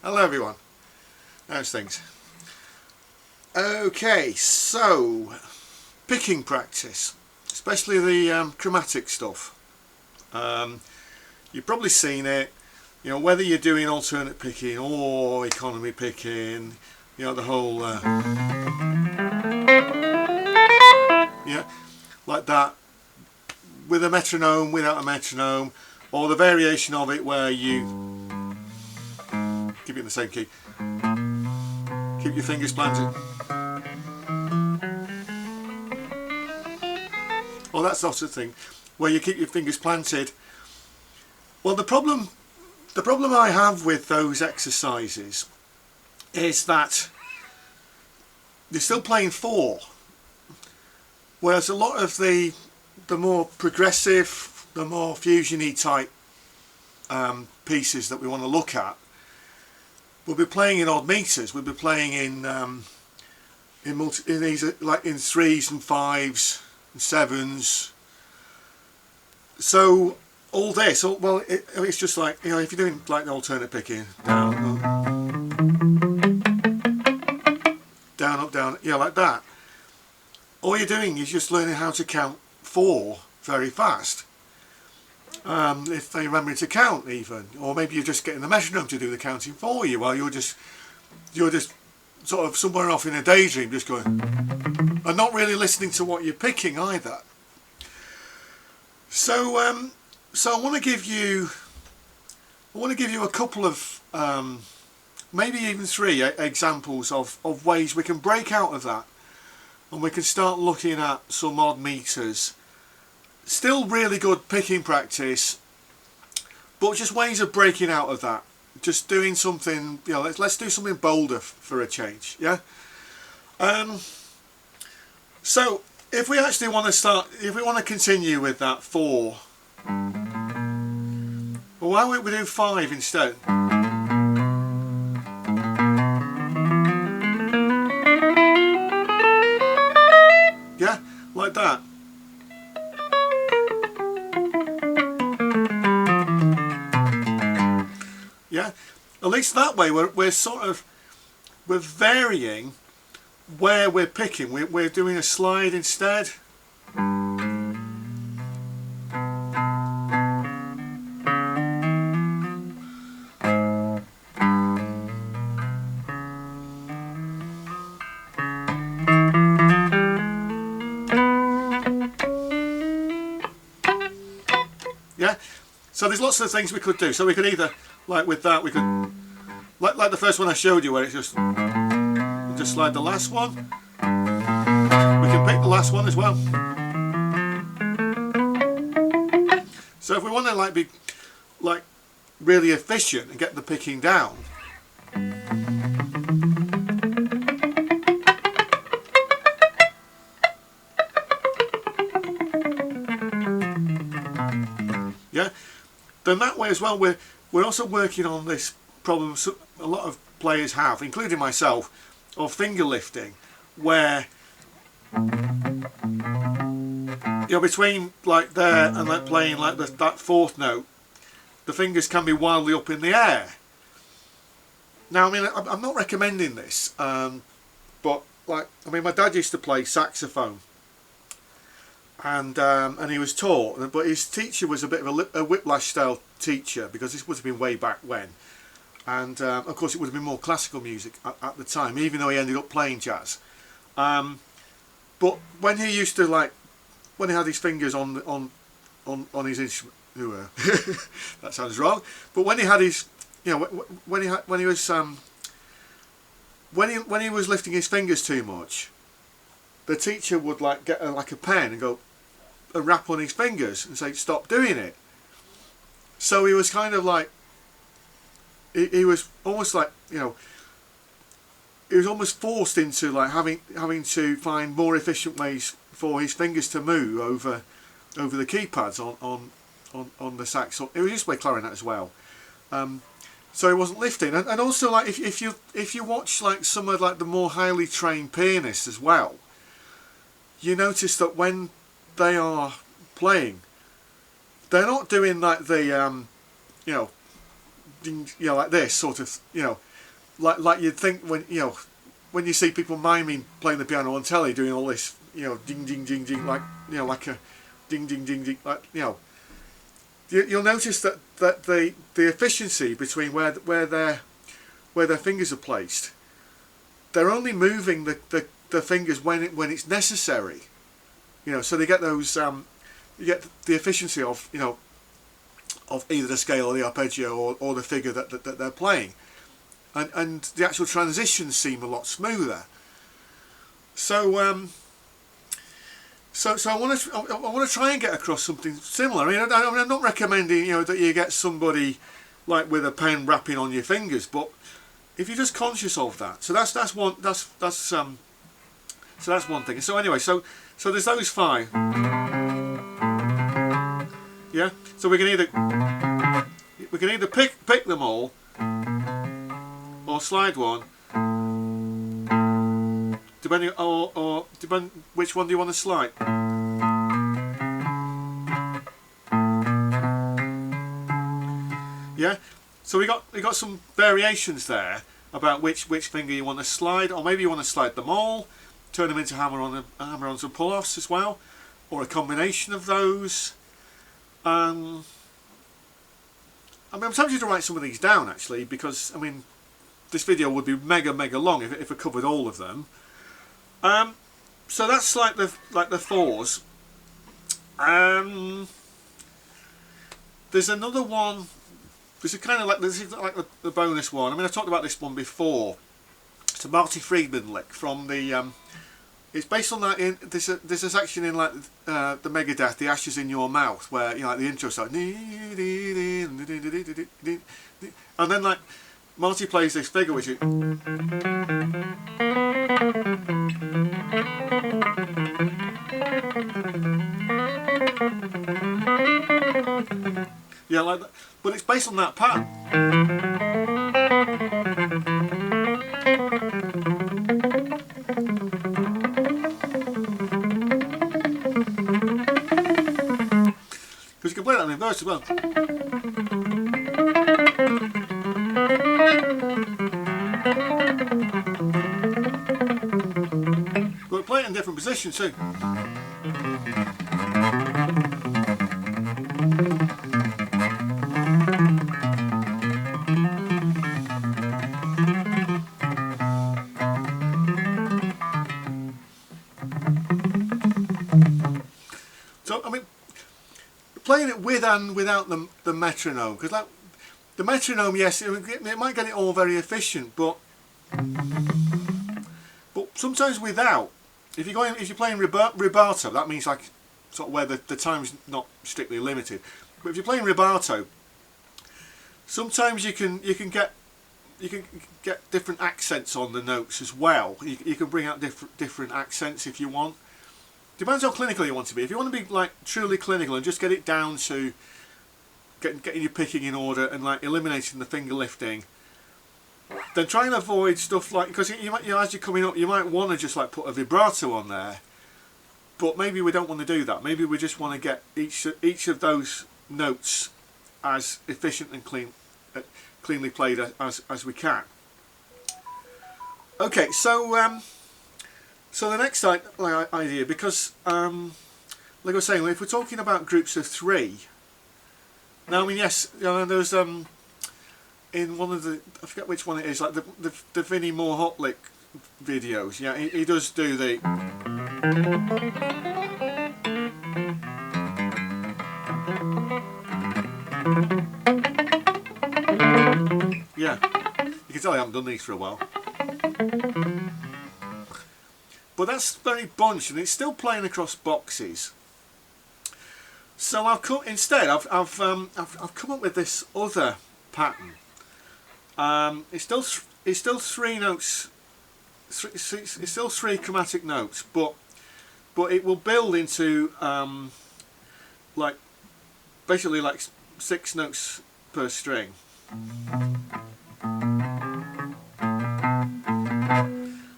Hello everyone, how's things? Okay, so picking practice, especially the chromatic stuff. You've probably seen it, you know, whether you're doing alternate picking or economy picking, you know, the whole yeah, like that, with a metronome, without a metronome, or the variation of it where you keep it in the same key, keep your fingers planted, or that sort of thing, where you keep your fingers planted. Well, the problem I have with those exercises is that you're still playing 4, whereas a lot of the more progressive, the more fusiony type pieces that we want to look at, we'll be playing in odd meters. We'll be playing in these, like in 3s and 5s and 7s. So all this, well, it's just like, you know, if you're doing like the alternate picking, down, down, up, down, yeah, like that. All you're doing is just learning how to count 4 very fast. If they remember to count even, or maybe you're just getting the metronome to do the counting for you while you're just sort of somewhere off in a daydream, just going, and not really listening to what you're picking either. So I want to give you a couple of maybe even 3 examples of ways we can break out of that, and we can start looking at some odd meters. Still really good picking practice, but just ways of breaking out of that. Just doing something, you know, let's do something bolder for a change, yeah? So if we actually want to start, if we want to continue with that 4, well, why don't we do 5 instead? Yeah, like that. Yeah, at least that way we're varying where we're picking. We're doing a slide instead. Yeah, so there's lots of things we could do. So we could either, like with that, we could, like the first one I showed you, where it's just slide the last one. We can pick the last one as well. So if we want to be really efficient and get the picking down, yeah, then that way as well we're also working on this problem a lot of players have, including myself, of finger lifting, where, you know, between like there and like playing like that 4th note, the fingers can be wildly up in the air. Now, I mean, I'm not recommending this, but like, I mean, my dad used to play saxophone, and he was taught, but his teacher was a bit of a whiplash style teacher, because this would have been way back when, and of course it would have been more classical music at the time, even though he ended up playing jazz. But when he used to when he had his fingers on his instrument, that sounds wrong. But when he had his, you know, when he was lifting his fingers too much, the teacher would get a pen and go and rap on his fingers and say, stop doing it. So he was kind of like, he was almost like, you know, he was almost forced into having to find more efficient ways for his fingers to move over the keypads on the sax. It was used to play clarinet as well. So he wasn't lifting, and also if you watch some of the more highly trained pianists as well, you notice that when they are playing, they're not doing the you know, like this sort of, you know, like you'd think when when you see people miming playing the piano on telly, doing all this, ding ding ding ding, like like a ding ding ding ding, like you'll notice that the efficiency between where their fingers are placed, they're only moving the fingers when it's necessary. So they get those you get the efficiency of of either the scale or the arpeggio or the figure that they're playing, and the actual transitions seem a lot smoother. So so I want to try and get across something similar. I'm not recommending that you get somebody like with a pen rapping on your fingers, but if you're just conscious of that, so that's one thing. So anyway, so there's those 5. Yeah. So we can either pick them all or slide one, depending which one do you want to slide. Yeah. So we got some variations there about which finger you want to slide, or maybe you want to slide them all, turn them into hammer-ons and pull-offs as well, or a combination of those. I'm tempted to write some of these down actually, because this video would be mega long if I covered all of them. So that's like the 4s. There's another one. This is like the bonus one. I talked about this one before. It's a Marty Friedman lick from the. It's based on that. There's a section in like the Megadeth, "The Ashes in Your Mouth," where like the intro starts, and then like Marty plays this figure which is. Yeah, like that. But it's based on that pattern. Because you can play that in reverse as well. But play it in different positions too. So playing it with and without the metronome, because like the metronome, yes, it might get it all very efficient, but sometimes without. If you're playing rubato, that means like sort of where the time's not strictly limited. But if you're playing rubato, sometimes you can get different accents on the notes as well. You can bring out different accents if you want. Depends how clinical you want to be. If you want to be like truly clinical and just get it down to getting your picking in order and like eliminating the finger lifting, then try and avoid stuff like, because as you're coming up, you might want to just like put a vibrato on there, but maybe we don't want to do that. Maybe we just want to get each of those notes as efficient and cleanly played as we can. Okay, so the next idea, because like I was saying, if we're talking about groups of 3, now yes, there's in one of the, I forget which one it is, like the Vinnie Moore Hot Lick videos, yeah, he does do the yeah, you can tell I haven't done these for a while. But that's very bunched and it's still playing across boxes. So I've come up with this other pattern. It's still 3 notes. It's still 3 chromatic notes, but it will build into like basically like 6 notes per string.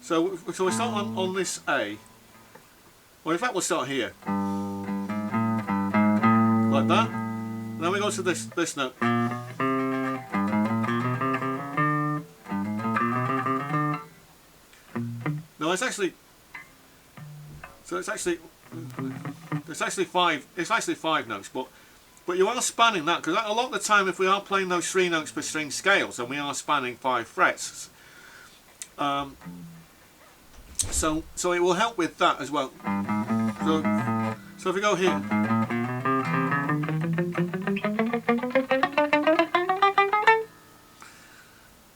So we start on this A. Well, in fact, we'll start here, like that. And then we go to this note. Well, it's actually five notes, but you are spanning that, because a lot of the time if we are playing those 3 notes per string scales, then we are spanning 5 frets. So it will help with that as well. So if we go here,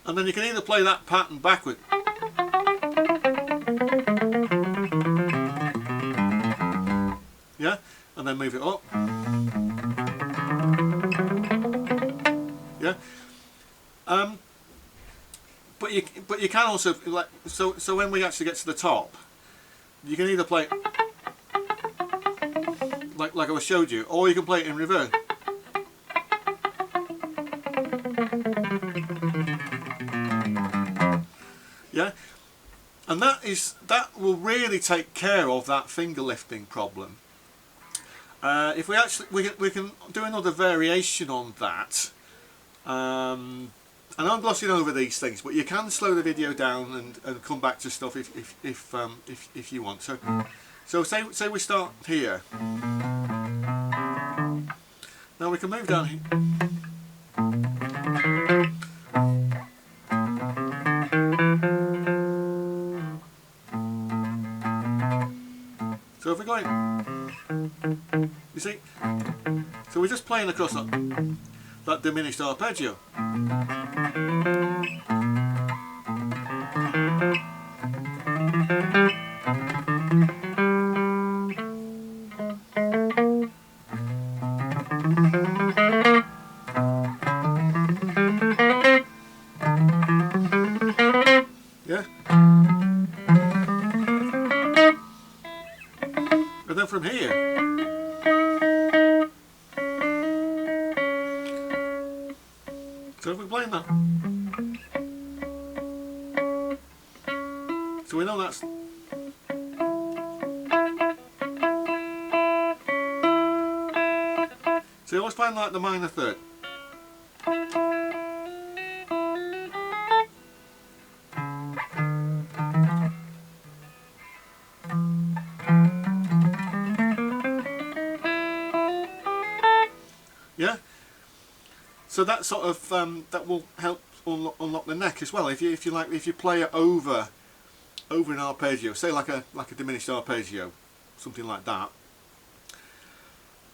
and then you can either play that pattern backward, yeah, and then move it up, yeah. But you can also, like, so when we actually get to the top, you can either play like I showed you, or you can play it in reverse. Yeah, and that will really take care of that finger lifting problem. If we can do another variation on that. And I'm glossing over these things, but you can slow the video down and come back to stuff if you want. So say we start here. Now we can move down here. So if we're going, you see, so we're just playing across that diminished arpeggio. Yeah. And then from here, so if we're playing that, so we know that's, so you always find like the minor third. Yeah, so that sort of that will help unlock the neck as well. If you play it over an arpeggio, say like a diminished arpeggio, something like that.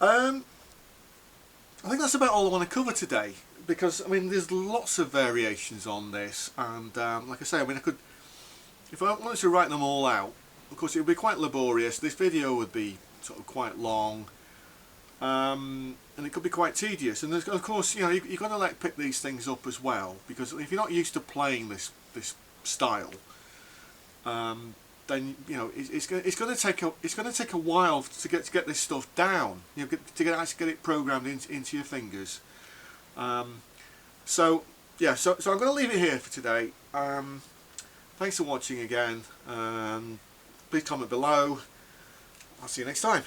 I think that's about all I want to cover today, because I mean there's lots of variations on this, and like I say, I mean I could, if I wanted to write them all out, of course it would be quite laborious. This video would be sort of quite long. And it could be quite tedious, and there's, of course, you know, you've got to like pick these things up as well, because if you're not used to playing this style, then you know it's going to take a while to get this stuff down. You know, to actually get it programmed into your fingers. So yeah, so I'm going to leave it here for today. Thanks for watching again. Please comment below. I'll see you next time.